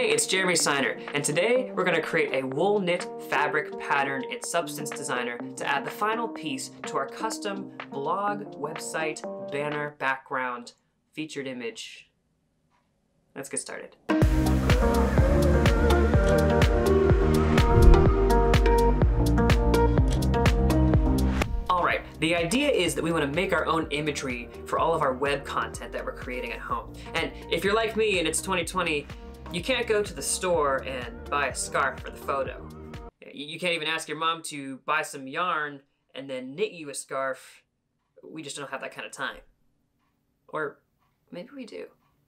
Hey, it's Jeremy Siner, and today we're going to create a wool knit fabric pattern in Substance Designer to add the final piece to our custom blog, website, banner, background, featured image. Let's get started. Alright, the idea is that we want to make our own imagery for all of our web content that we're creating at home. And if you're like me and it's 2020, you can't go to the store and buy a scarf for the photo. You can't even ask your mom to buy some yarn and then knit you a scarf. We just don't have that kind of time. Or maybe we do.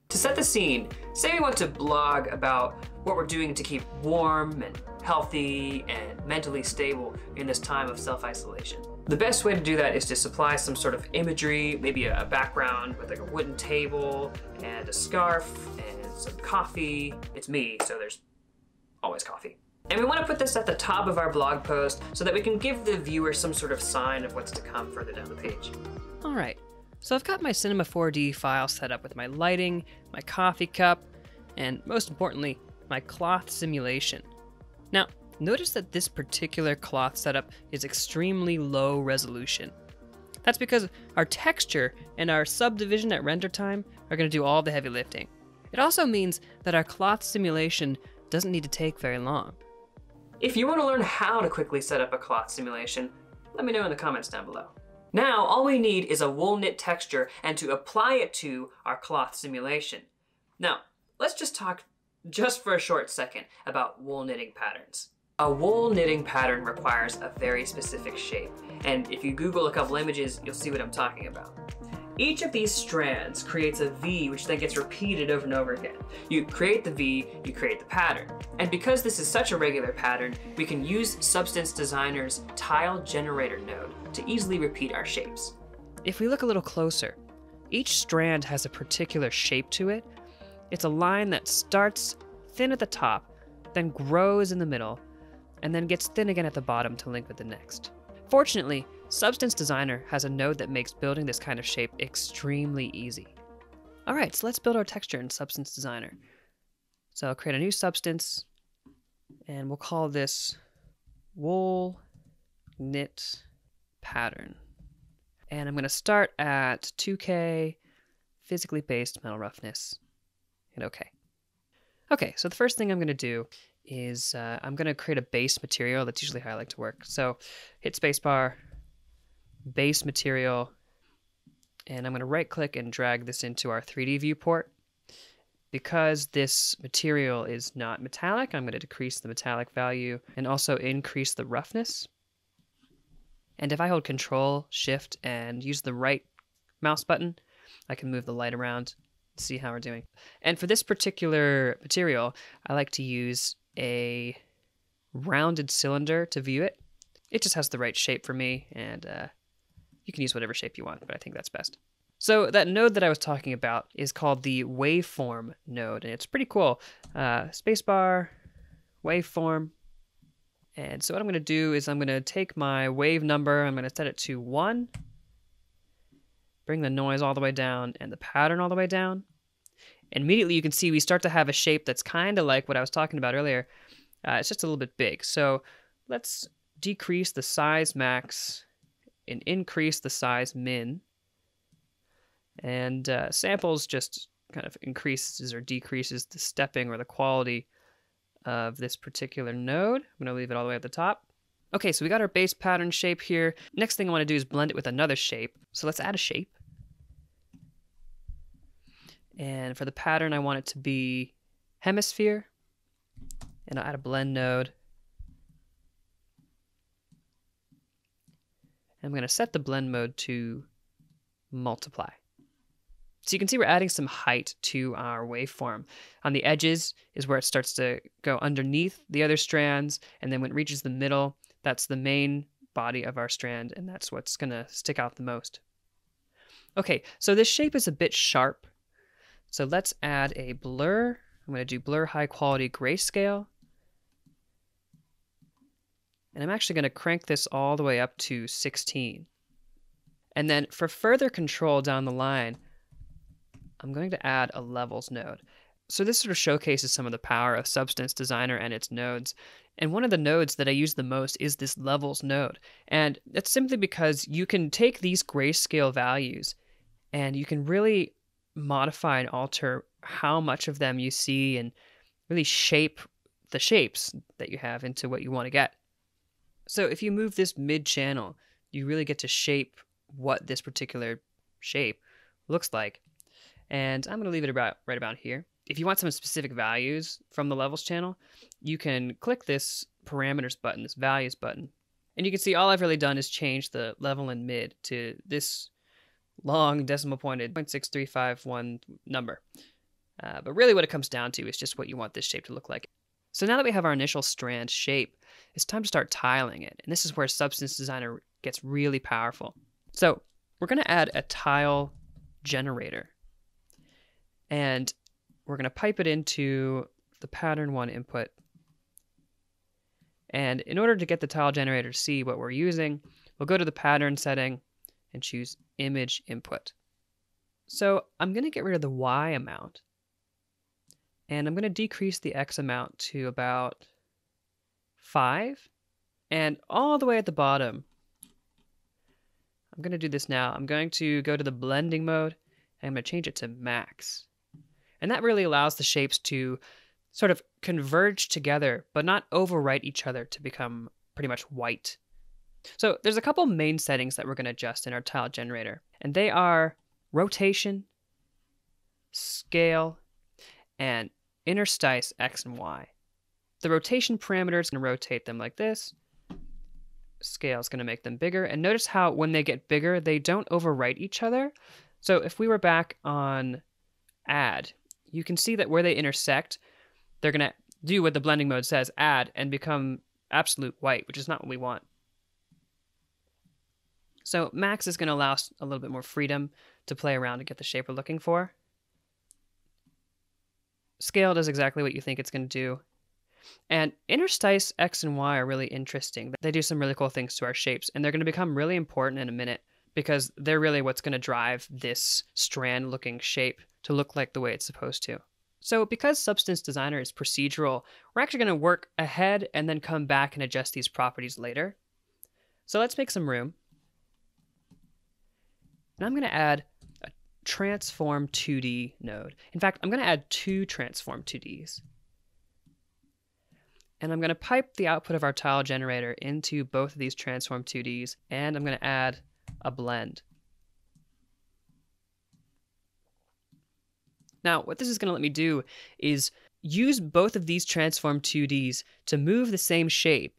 To set the scene, say we want to blog about what we're doing to keep warm and healthy and mentally stable in this time of self-isolation. The best way to do that is to supply some sort of imagery, maybe a background with like a wooden table and a scarf and some coffee. It's me, so there's always coffee. And we want to put this at the top of our blog post so that we can give the viewer some sort of sign of what's to come further down the page. All right, so I've got my Cinema 4D file set up with my lighting, my coffee cup, and most importantly, my cloth simulation. Now, notice that this particular cloth setup is extremely low resolution. That's because our texture and our subdivision at render time are going to do all the heavy lifting. It also means that our cloth simulation doesn't need to take very long. If you want to learn how to quickly set up a cloth simulation, let me know in the comments down below. Now, all we need is a wool knit texture and to apply it to our cloth simulation. Now, let's just talk just for a short second about wool knitting patterns. A wool knitting pattern requires a very specific shape, and if you Google a couple images, you'll see what I'm talking about. Each of these strands creates a V, which then gets repeated over and over again. You create the V, you create the pattern. And because this is such a regular pattern, we can use Substance Designer's tile generator node to easily repeat our shapes. If we look a little closer, each strand has a particular shape to it. It's a line that starts thin at the top, then grows in the middle, and then gets thin again at the bottom to link with the next. Fortunately, Substance Designer has a node that makes building this kind of shape extremely easy. All right, so let's build our texture in Substance Designer. So I'll create a new substance, and we'll call this wool knit pattern. And I'm going to start at 2K, physically based metal roughness, hit OK. Okay, so the first thing I'm going to do is I'm going to create a base material. That's usually how I like to work. So hit spacebar, base material, and I'm going to right click and drag this into our 3D viewport. Because this material is not metallic, I'm going to decrease the metallic value and also increase the roughness. And if I hold Control, Shift, and use the right mouse button, I can move the light around, see how we're doing. And for this particular material, I like to use a rounded cylinder to view it. It just has the right shape for me, and you can use whatever shape you want, but I think that's best. So that node that I was talking about is called the waveform node, and it's pretty cool. Spacebar, waveform. And so what I'm going to do is I'm going to take my wave number, I'm going to set it to 1, bring the noise all the way down and the pattern all the way down. And immediately you can see we start to have a shape that's kind of like what I was talking about earlier. It's just a little bit big. So let's decrease the size max and increase the size min. And samples just kind of increases or decreases the stepping or the quality of this particular node. I'm going to leave it all the way at the top. Okay, so we got our base pattern shape here. Next thing I want to do is blend it with another shape. So let's add a shape. And for the pattern, I want it to be hemisphere. And I'll add a blend node. I'm going to set the blend mode to multiply. So you can see we're adding some height to our waveform. On the edges is where it starts to go underneath the other strands, and then when it reaches the middle, that's the main body of our strand, and that's what's going to stick out the most. Okay, so this shape is a bit sharp, so let's add a blur. I'm going to do blur high quality grayscale, and I'm actually going to crank this all the way up to 16. And then for further control down the line, I'm going to add a levels node. So this sort of showcases some of the power of Substance Designer and its nodes. And one of the nodes that I use the most is this levels node. And that's simply because you can take these grayscale values and you can really modify and alter how much of them you see and really shape the shapes that you have into what you want to get. So if you move this mid-channel, you really get to shape what this particular shape looks like. And I'm going to leave it right about here. If you want some specific values from the levels channel, you can click this parameters button, this values button. And you can see all I've really done is change the level and mid to this long decimal pointed 0.6351 number. But really what it comes down to is just what you want this shape to look like. So now that we have our initial strand shape, it's time to start tiling it. And this is where Substance Designer gets really powerful. So we're going to add a tile generator. And we're going to pipe it into the pattern 1 input. And in order to get the tile generator to see what we're using, we'll go to the pattern setting and choose image input. So I'm going to get rid of the Y amount. And I'm going to decrease the X amount to about 5. And all the way at the bottom, I'm going to do this now. I'm going to go to the blending mode and I'm going to change it to max. And that really allows the shapes to sort of converge together, but not overwrite each other to become pretty much white. So there's a couple main settings that we're going to adjust in our tile generator, and they are rotation, scale, and interstice X and Y. The rotation parameter is going to rotate them like this. Scale is going to make them bigger. And notice how when they get bigger, they don't overwrite each other. So if we were back on add, you can see that where they intersect, they're going to do what the blending mode says, add, and become absolute white, which is not what we want. So max is going to allow us a little bit more freedom to play around and get the shape we're looking for. Scale does exactly what you think it's going to do. And interstice X and Y are really interesting. They do some really cool things to our shapes, and they're going to become really important in a minute because they're really what's going to drive this strand-looking shape to look like the way it's supposed to. So because Substance Designer is procedural, we're actually going to work ahead and then come back and adjust these properties later. So let's make some room. And I'm going to add a Transform 2D node. In fact, I'm going to add 2 Transform 2Ds. And I'm going to pipe the output of our tile generator into both of these Transform 2Ds, and I'm going to add a blend. Now, what this is going to let me do is use both of these Transform 2Ds to move the same shape,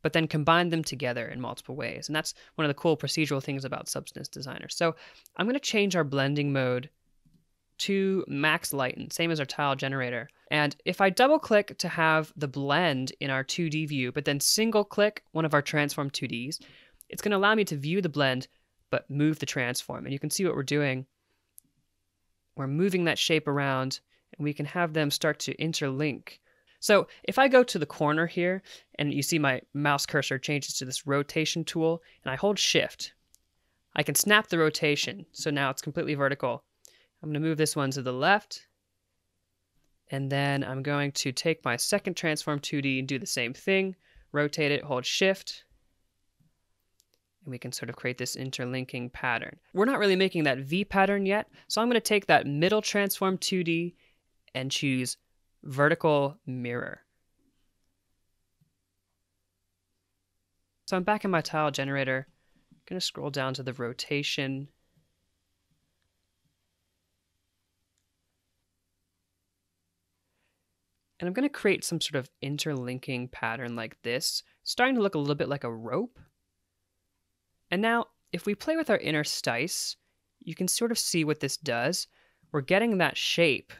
but then combine them together in multiple ways. And that's one of the cool procedural things about Substance Designer. So I'm going to change our blending mode to max lighten, same as our tile generator. And if I double click to have the blend in our 2D view, but then single click one of our Transform 2Ds, it's going to allow me to view the blend, but move the transform. And you can see what we're doing. We're moving that shape around, and we can have them start to interlink. So if I go to the corner here, and you see my mouse cursor changes to this rotation tool, and I hold shift, I can snap the rotation. So now it's completely vertical. I'm going to move this one to the left, and then I'm going to take my second Transform 2D and do the same thing, rotate it, hold shift, and we can sort of create this interlinking pattern. We're not really making that V pattern yet, so I'm going to take that middle Transform 2D and choose vertical mirror. So I'm back in my tile generator. I'm going to scroll down to the rotation. And I'm going to create some sort of interlinking pattern like this, starting to look a little bit like a rope. And now, if we play with our interstice, you can sort of see what this does. We're getting that shape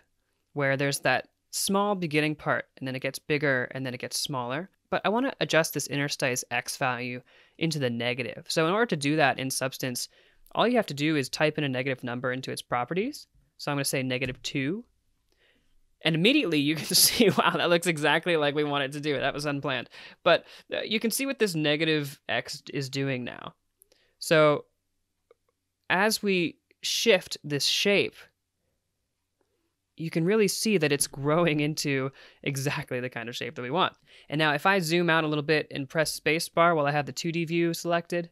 where there's that small beginning part, and then it gets bigger, and then it gets smaller. But I want to adjust this interstice X value into the negative. So in order to do that in Substance, all you have to do is type in a negative number into its properties. So I'm going to say -2. And immediately you can see, wow, that looks exactly like we wanted to do it. That was unplanned. But you can see what this negative X is doing now. So as we shift this shape, you can really see that it's growing into exactly the kind of shape that we want. And now if I zoom out a little bit and press spacebar while I have the 2D view selected,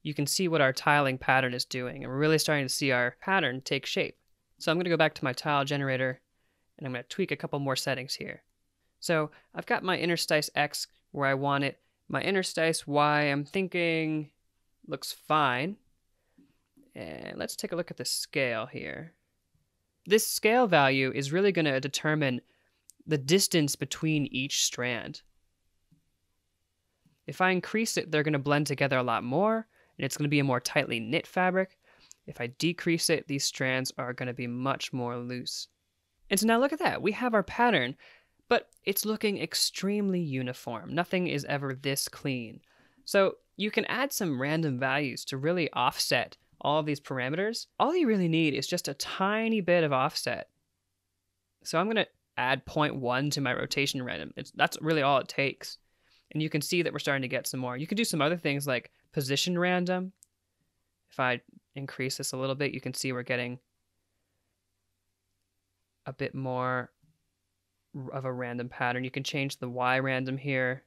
you can see what our tiling pattern is doing. And we're really starting to see our pattern take shape. So I'm going to go back to my tile generator and I'm going to tweak a couple more settings here. So I've got my interstice X where I want it. My interstice Y, I'm thinking, looks fine. And let's take a look at the scale here. This scale value is really going to determine the distance between each strand. If I increase it, they're going to blend together a lot more, and it's going to be a more tightly knit fabric. If I decrease it, these strands are going to be much more loose. And so now look at that. We have our pattern, but it's looking extremely uniform. Nothing is ever this clean. So you can add some random values to really offset all of these parameters. All you really need is just a tiny bit of offset. So I'm going to add 0.1 to my rotation random. That's really all it takes. And you can see that we're starting to get some more. You can do some other things like position random. If I increase this a little bit, you can see we're getting a bit more of a random pattern. You can change the Y random here.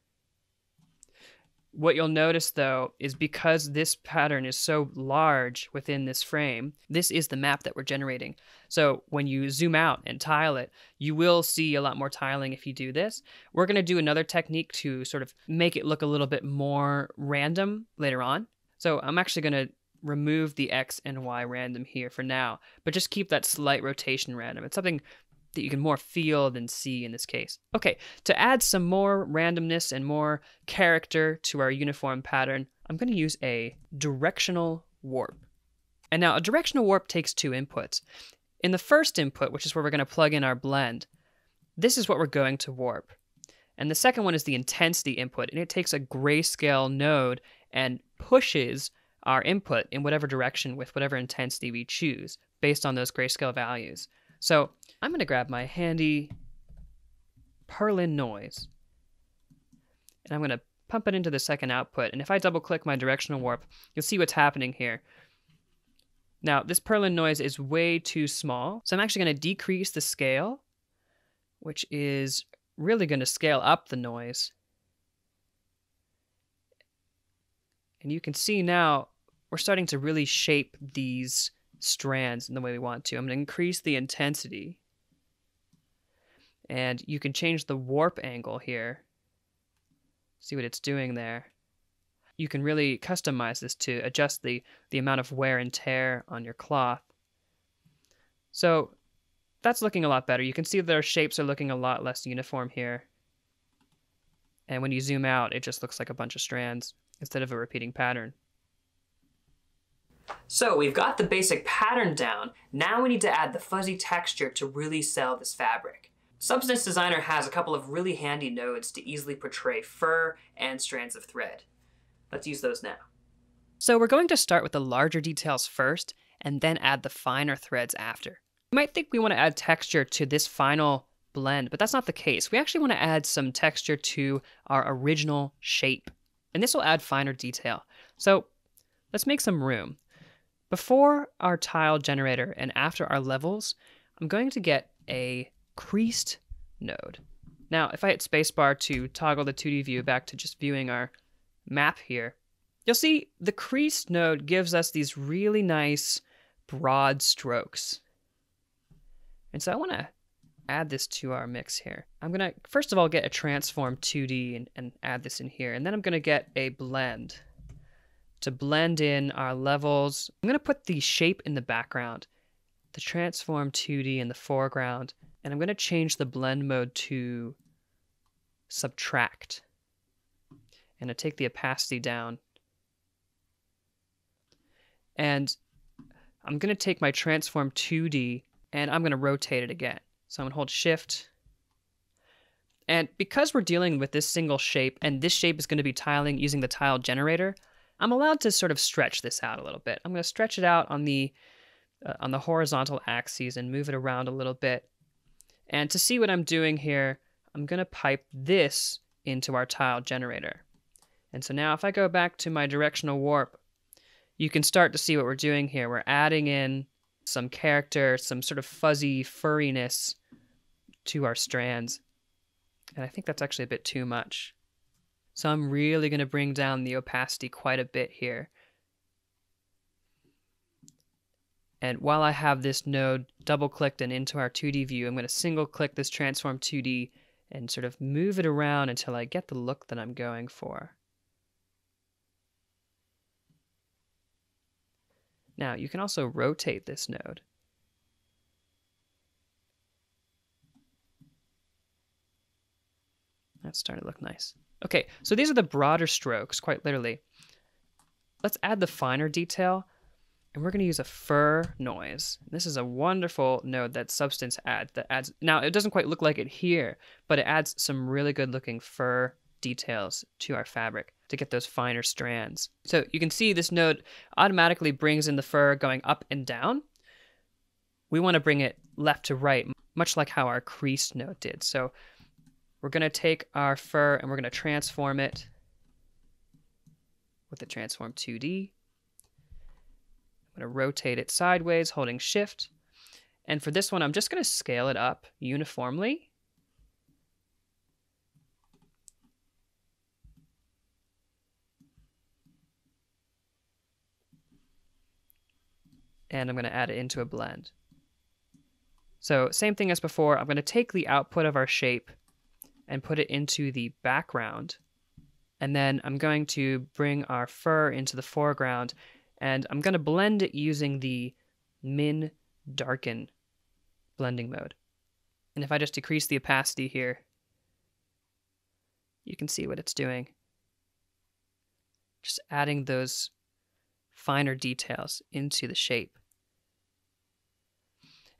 What you'll notice, though, is because this pattern is so large within this frame, this is the map that we're generating. So when you zoom out and tile it, you will see a lot more tiling if you do this. We're going to do another technique to sort of make it look a little bit more random later on. So I'm actually going to remove the X and Y random here for now, but just keep that slight rotation random. It's something that you can more feel than see in this case. Okay, to add some more randomness and more character to our uniform pattern, I'm going to use a directional warp. And now a directional warp takes two inputs. In the first input, which is where we're going to plug in our blend, this is what we're going to warp. And the second one is the intensity input, and it takes a grayscale node and pushes our input in whatever direction with whatever intensity we choose based on those grayscale values. So I'm going to grab my handy Perlin noise, and I'm going to pump it into the second output. And if I double click my directional warp, you'll see what's happening here. Now, this Perlin noise is way too small, so I'm actually going to decrease the scale, which is really going to scale up the noise. And you can see now we're starting to really shape these strands in the way we want to. I'm going to increase the intensity. And you can change the warp angle here. See what it's doing there. You can really customize this to adjust the amount of wear and tear on your cloth. So that's looking a lot better. You can see that our shapes are looking a lot less uniform here. And when you zoom out, it just looks like a bunch of strands instead of a repeating pattern. So we've got the basic pattern down. Now we need to add the fuzzy texture to really sell this fabric. Substance Designer has a couple of really handy nodes to easily portray fur and strands of thread. Let's use those now. So we're going to start with the larger details first and then add the finer threads after. You might think we want to add texture to this final blend, but that's not the case. We actually want to add some texture to our original shape, and this will add finer detail. So let's make some room. Before our tile generator and after our levels, I'm going to get a creased node. Now, if I hit spacebar to toggle the 2D view back to just viewing our map here, you'll see the creased node gives us these really nice broad strokes. And so I want to add this to our mix here. I'm going to, first of all, get a transform 2D and add this in here. And then I'm going to get a blend to blend in our levels. I'm going to put the shape in the background, the transform 2D in the foreground, and I'm going to change the blend mode to subtract. And I take the opacity down. And I'm going to take my transform 2D and I'm going to rotate it again. So I'm going to hold shift. And because we're dealing with this single shape, and this shape is going to be tiling using the tile generator, I'm allowed to sort of stretch this out a little bit. I'm going to stretch it out on the horizontal axes and move it around a little bit. And to see what I'm doing here, I'm going to pipe this into our tile generator. And so now if I go back to my directional warp, you can start to see what we're doing here. We're adding in some character, some sort of fuzzy furriness to our strands. And I think that's actually a bit too much. So I'm really going to bring down the opacity quite a bit here. And while I have this node double-clicked and into our 2D view, I'm going to single-click this transform 2D and sort of move it around until I get the look that I'm going for. Now, you can also rotate this node. That's starting to look nice. Okay, so these are the broader strokes, quite literally. Let's add the finer detail, and we're going to use a fur noise. This is a wonderful node that Substance adds. Now, it doesn't quite look like it here, but it adds some really good-looking fur details to our fabric to get those finer strands. So you can see this node automatically brings in the fur going up and down. We want to bring it left to right, much like how our crease node did. So we're going to take our fur and we're going to transform it with the transform 2D. I'm going to rotate it sideways, holding shift. And for this one, I'm just going to scale it up uniformly. And I'm going to add it into a blend. So same thing as before, I'm going to take the output of our shape and put it into the background. And then I'm going to bring our fur into the foreground, and I'm going to blend it using the min darken blending mode. And if I just decrease the opacity here, you can see what it's doing. Just adding those finer details into the shape.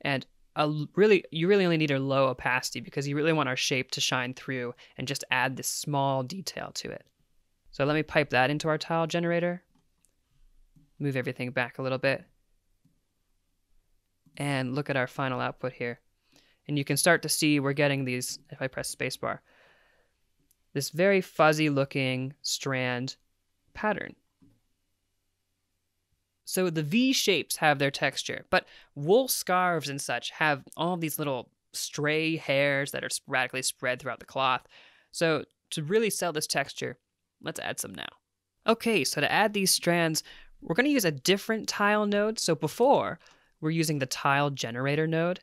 And you really only need a low opacity because you really want our shape to shine through and just add this small detail to it. So let me pipe that into our tile generator. Move everything back a little bit. And look at our final output here. And you can start to see we're getting these, if I press spacebar, this very fuzzy looking strand pattern. So the V shapes have their texture, but wool scarves and such have all these little stray hairs that are sporadically spread throughout the cloth. So to really sell this texture, let's add some now. Okay, so to add these strands, we're going to use a different tile node. So before, we're using the tile generator node.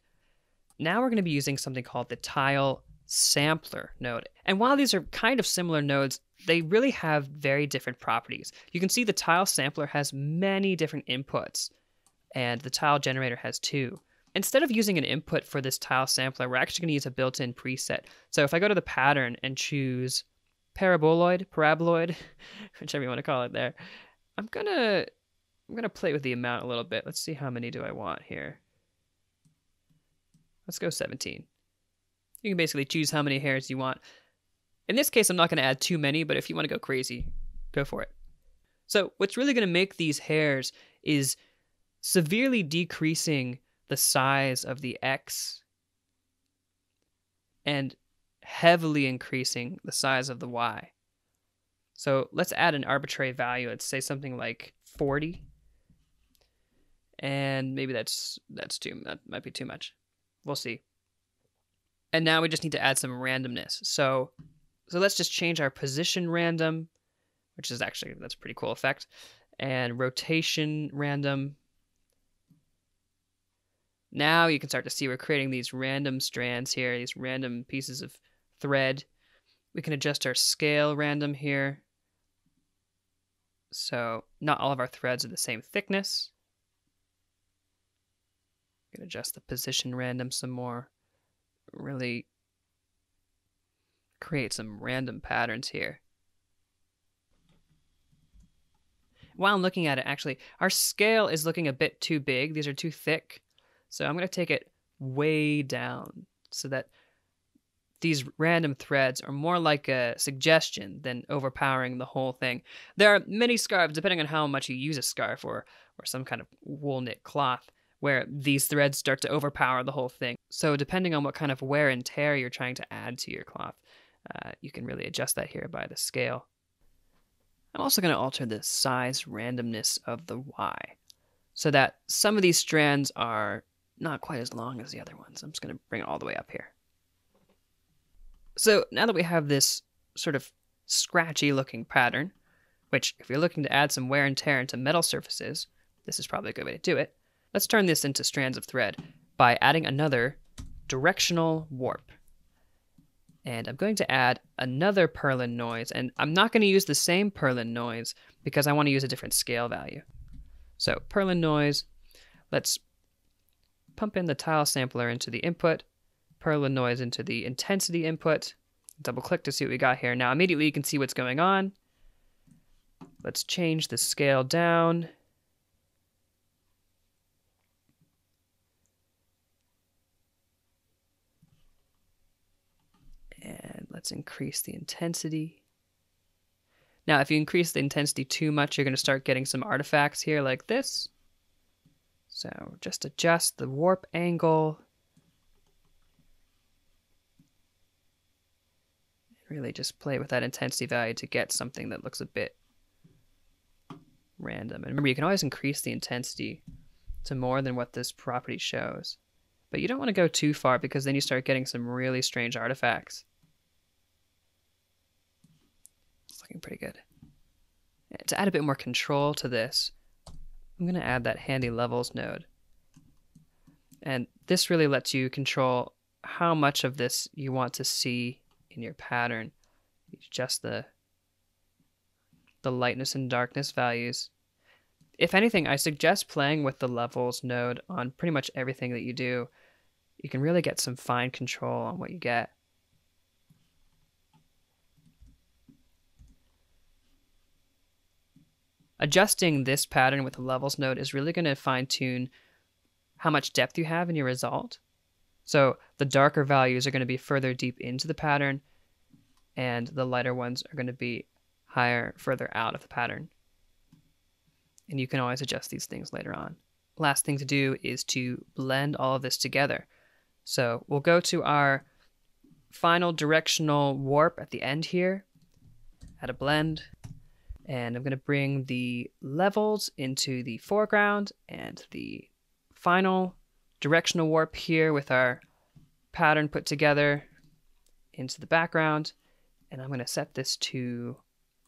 Now we're going to be using something called the tile sampler node. And while these are kind of similar nodes, they really have very different properties. You can see the tile sampler has many different inputs, and the tile generator has two. Instead of using an input for this tile sampler, we're actually going to use a built-in preset. So if I go to the pattern and choose paraboloid, whichever you want to call it there, I'm gonna play with the amount a little bit. Let's see how many do I want here. Let's go 17. You can basically choose how many hairs you want. In this case, I'm not going to add too many, but if you want to go crazy, go for it. So what's really going to make these hairs is severely decreasing the size of the X and heavily increasing the size of the Y. So let's add an arbitrary value. Let's say something like 40. And maybe that might be too much. We'll see. And now we just need to add some randomness. So let's just change our position random, which is actually, that's a pretty cool effect, and rotation random. Now you can start to see we're creating these random strands here, these random pieces of thread. We can adjust our scale random here. So not all of our threads are the same thickness. We can adjust the position random some more. Really create some random patterns here. While I'm looking at it, actually, our scale is looking a bit too big. These are too thick. So I'm going to take it way down so that these random threads are more like a suggestion than overpowering the whole thing. There are many scarves, depending on how much you use a scarf or some kind of wool knit cloth, where these threads start to overpower the whole thing. So depending on what kind of wear and tear you're trying to add to your cloth, you can really adjust that here by the scale. I'm also going to alter the size randomness of the Y. so that some of these strands are not quite as long as the other ones. I'm just going to bring it all the way up here. So now that we have this sort of scratchy looking pattern, which if you're looking to add some wear and tear into metal surfaces, this is probably a good way to do it. Let's turn this into strands of thread by adding another directional warp. And I'm going to add another purlin noise, and I'm not going to use the same purlin noise because I want to use a different scale value. So purlin noise, let's pump in the tile sampler into the input, purlin noise into the intensity input, double click to see what we got here. Now immediately you can see what's going on. Let's change the scale down. And let's increase the intensity. Now, if you increase the intensity too much, you're going to start getting some artifacts here like this. So just adjust the warp angle. Really just play with that intensity value to get something that looks a bit random. And remember, you can always increase the intensity to more than what this property shows. But you don't want to go too far because then you start getting some really strange artifacts. It's looking pretty good. And to add a bit more control to this, I'm going to add that handy levels node. And this really lets you control how much of this you want to see in your pattern. You adjust the lightness and darkness values. If anything, I suggest playing with the levels node on pretty much everything that you do. You can really get some fine control on what you get. Adjusting this pattern with the levels node is really going to fine-tune how much depth you have in your result. So the darker values are going to be further deep into the pattern, and the lighter ones are going to be higher further out of the pattern. And you can always adjust these things later on. Last thing to do is to blend all of this together. So we'll go to our final directional warp at the end here, add a blend, and I'm going to bring the levels into the foreground and the final directional warp here with our pattern put together into the background. And I'm going to set this to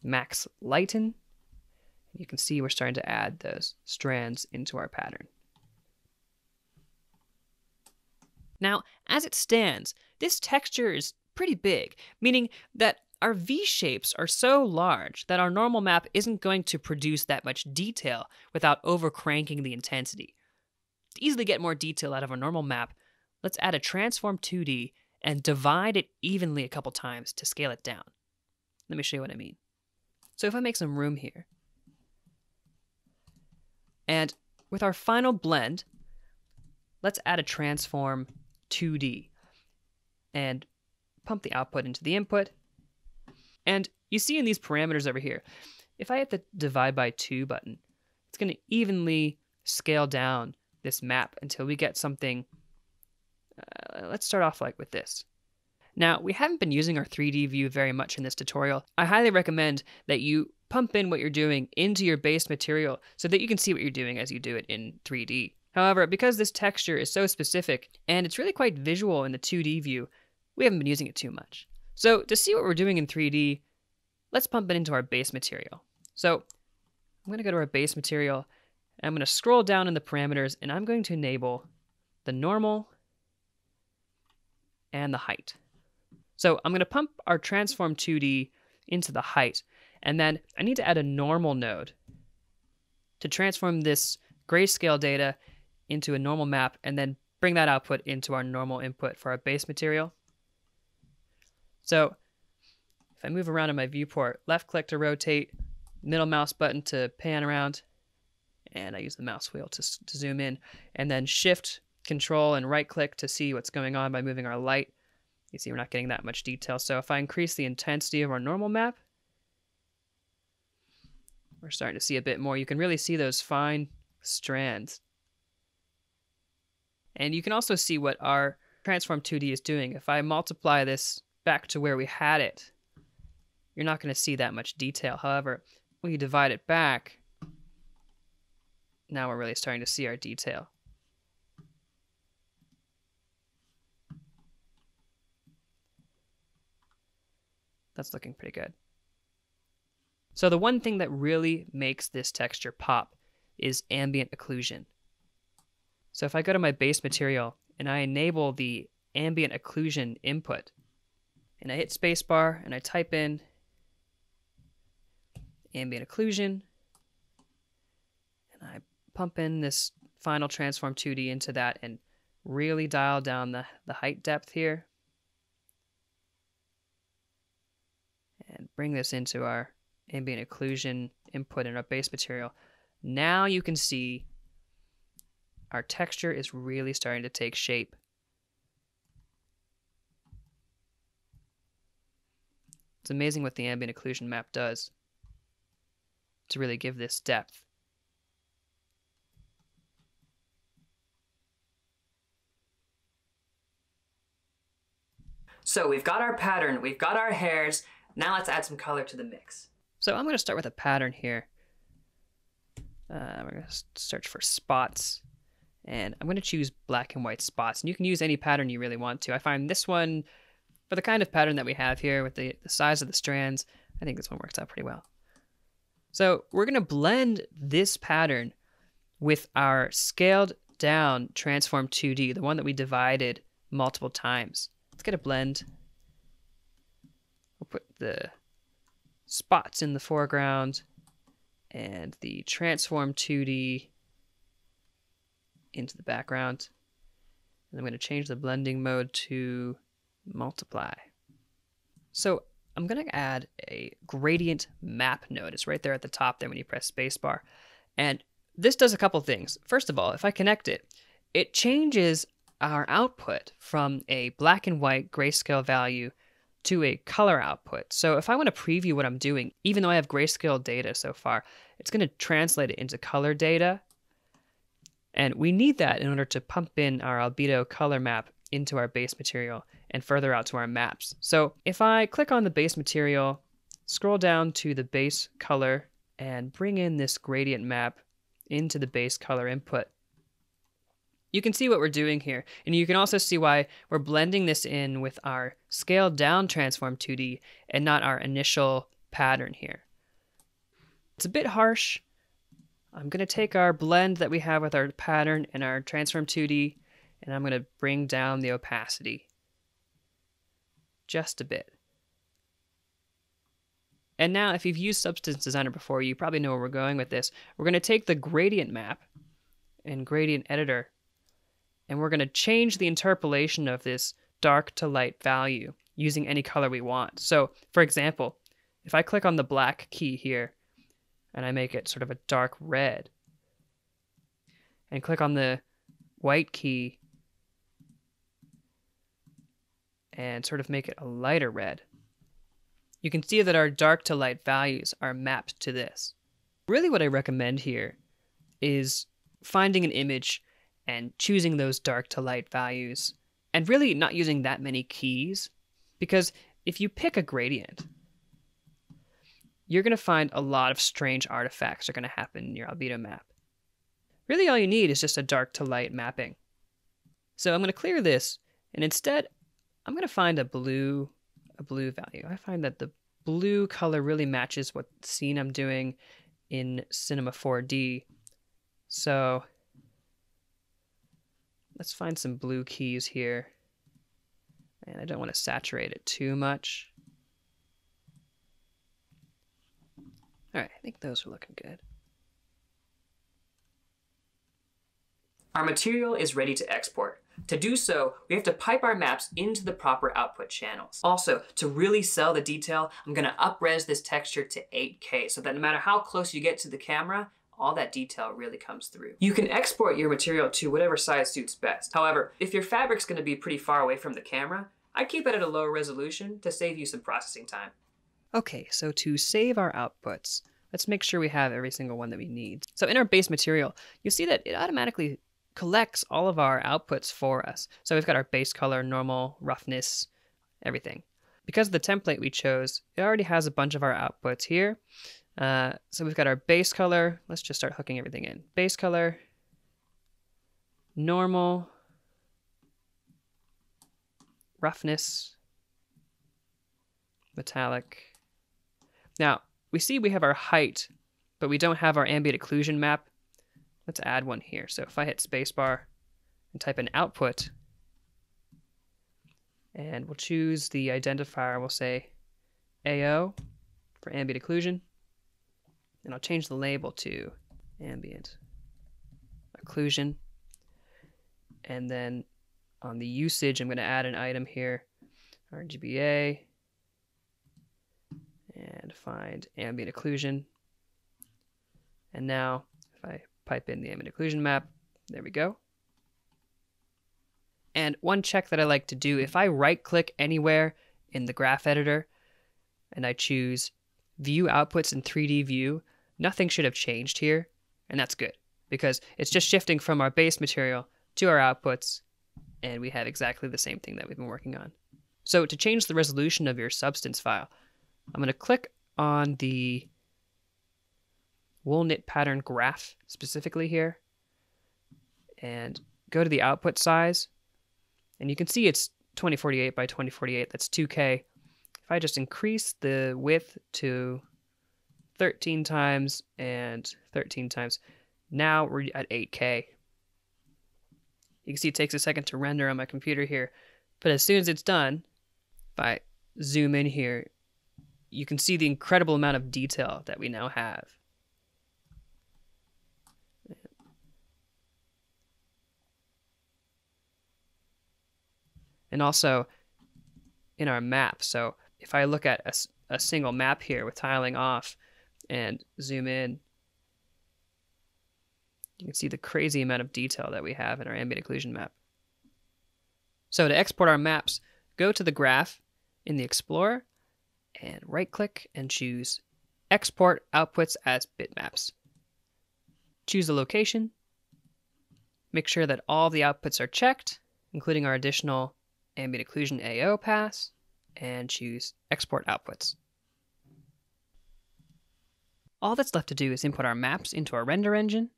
max lighten. You can see we're starting to add those strands into our pattern. Now, as it stands, this texture is pretty big, meaning that our V-shapes are so large that our normal map isn't going to produce that much detail without over-cranking the intensity. To easily get more detail out of our normal map, let's add a transform 2D and divide it evenly a couple times to scale it down. Let me show you what I mean. So if I make some room here, and with our final blend, let's add a transform 2D and pump the output into the input. And you see in these parameters over here, if I hit the divide by 2 button, it's going to evenly scale down this map until we get something. Let's start off like with this. Now, we haven't been using our 3D view very much in this tutorial. I highly recommend that you pump in what you're doing into your base material so that you can see what you're doing as you do it in 3D. However, because this texture is so specific and it's really quite visual in the 2D view, we haven't been using it too much. So to see what we're doing in 3D, let's pump it into our base material. So I'm going to go to our base material, and I'm going to scroll down in the parameters, and I'm going to enable the normal and the height. So I'm going to pump our transform 2D into the height, and then I need to add a normal node to transform this grayscale data into a normal map and then bring that output into our normal input for our base material. So if I move around in my viewport, left click to rotate, middle mouse button to pan around, and I use the mouse wheel to zoom in, and then shift, control, and right click to see what's going on by moving our light. You see we're not getting that much detail. So if I increase the intensity of our normal map, we're starting to see a bit more. You can really see those fine strands. And you can also see what our transform 2D is doing. If I multiply this back to where we had it, you're not going to see that much detail. However, when you divide it back, Now we're really starting to see our detail. That's looking pretty good. So the one thing that really makes this texture pop is ambient occlusion. So if I go to my base material and I enable the ambient occlusion input, and I hit spacebar and I type in ambient occlusion, and I pump in this final transform 2D into that and really dial down the height depth here, and bring this into our ambient occlusion input in our base material. Now you can see our texture is really starting to take shape. It's amazing what the ambient occlusion map does to really give this depth. So we've got our pattern, we've got our hairs, now let's add some color to the mix. So I'm going to start with a pattern here. We're going to search for spots, and I'm going to choose black and white spots. And you can use any pattern you really want to. I find this one, for the kind of pattern that we have here with the size of the strands, I think this one works out pretty well. So we're going to blend this pattern with our scaled down transform 2D, the one that we divided multiple times. Let's get a blend. We'll put the spots in the foreground and the transform 2D into the background. And I'm going to change the blending mode to multiply. So I'm going to add a gradient map node. It's right there at the top there when you press spacebar. And this does a couple things. First of all, if I connect it, it changes our output from a black and white grayscale value to a color output. So if I want to preview what I'm doing, even though I have grayscale data so far, it's going to translate it into color data. And we need that in order to pump in our albedo color map into our base material and further out to our maps. So if I click on the base material, scroll down to the base color, and bring in this gradient map into the base color input, you can see what we're doing here. And you can also see why we're blending this in with our scaled down transform 2D and not our initial pattern here. It's a bit harsh. I'm going to take our blend that we have with our pattern and our transform 2D, and I'm going to bring down the opacity just a bit. And now, if you've used Substance Designer before, you probably know where we're going with this. We're going to take the gradient map in Gradient Editor, and we're going to change the interpolation of this dark to light value using any color we want. So, for example, if I click on the black key here, and I make it sort of a dark red, and click on the white key and sort of make it a lighter red, you can see that our dark to light values are mapped to this. Really what I recommend here is finding an image and choosing those dark to light values and really not using that many keys, because if you pick a gradient, you're going to find a lot of strange artifacts are going to happen in your albedo map. Really all you need is just a dark to light mapping. So I'm going to clear this, and instead I'm going to find a blue value. I find that the blue color really matches what scene I'm doing in Cinema 4D. So let's find some blue keys here. And I don't want to saturate it too much. All right, I think those are looking good. Our material is ready to export. To do so, we have to pipe our maps into the proper output channels. Also, to really sell the detail, I'm going to up-res this texture to 8K so that no matter how close you get to the camera, all that detail really comes through. You can export your material to whatever size suits best. However, if your fabric's going to be pretty far away from the camera, I'd keep it at a low resolution to save you some processing time. Okay, so to save our outputs, let's make sure we have every single one that we need. So in our base material, you'll see that it automatically collects all of our outputs for us. So we've got our base color, normal, roughness, everything. Because of the template we chose, it already has a bunch of our outputs here. So we've got our base color. Let's just start hooking everything in. Base color, normal, roughness, metallic. Now, we see we have our height, but we don't have our ambient occlusion map. Let's add one here. So if I hit spacebar and type in output, and we'll choose the identifier, we'll say AO for ambient occlusion, and I'll change the label to ambient occlusion. And then on the usage, I'm going to add an item here, RGBA, and find ambient occlusion. And now if I pipe in the ambient occlusion map, there we go. And one check that I like to do, if I right click anywhere in the graph editor and I choose view outputs in 3D view, nothing should have changed here. And that's good because it's just shifting from our base material to our outputs, and we have exactly the same thing that we've been working on. So to change the resolution of your substance file, I'm going to click on the wool knit pattern graph specifically here and go to the output size, and you can see it's 2048 by 2048. That's 2K. If I just increase the width to 13 times and 13 times, now we're at 8K. You can see it takes a second to render on my computer here, but as soon as it's done, if I zoom in here, you can see the incredible amount of detail that we now have. And also in our map, so if I look at a single map here with tiling off and zoom in, you can see the crazy amount of detail that we have in our ambient occlusion map. So to export our maps, go to the graph in the Explorer and right-click and choose Export Outputs as Bitmaps. Choose the location. Make sure that all the outputs are checked, including our additional ambient occlusion AO pass, and choose Export Outputs. All that's left to do is input our maps into our render engine,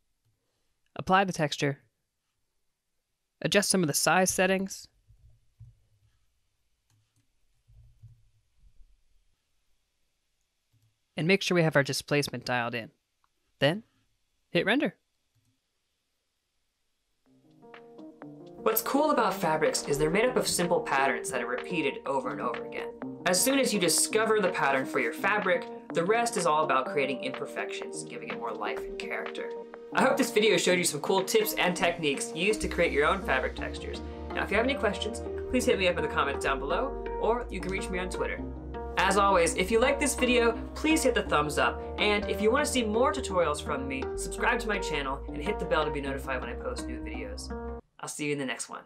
apply the texture, adjust some of the size settings, and make sure we have our displacement dialed in. Then, hit render. What's cool about fabrics is they're made up of simple patterns that are repeated over and over again. As soon as you discover the pattern for your fabric, the rest is all about creating imperfections, giving it more life and character. I hope this video showed you some cool tips and techniques used to create your own fabric textures. Now, if you have any questions, please hit me up in the comments down below, or you can reach me on Twitter. As always, if you like this video, please hit the thumbs up, and if you want to see more tutorials from me, subscribe to my channel and hit the bell to be notified when I post new videos. I'll see you in the next one.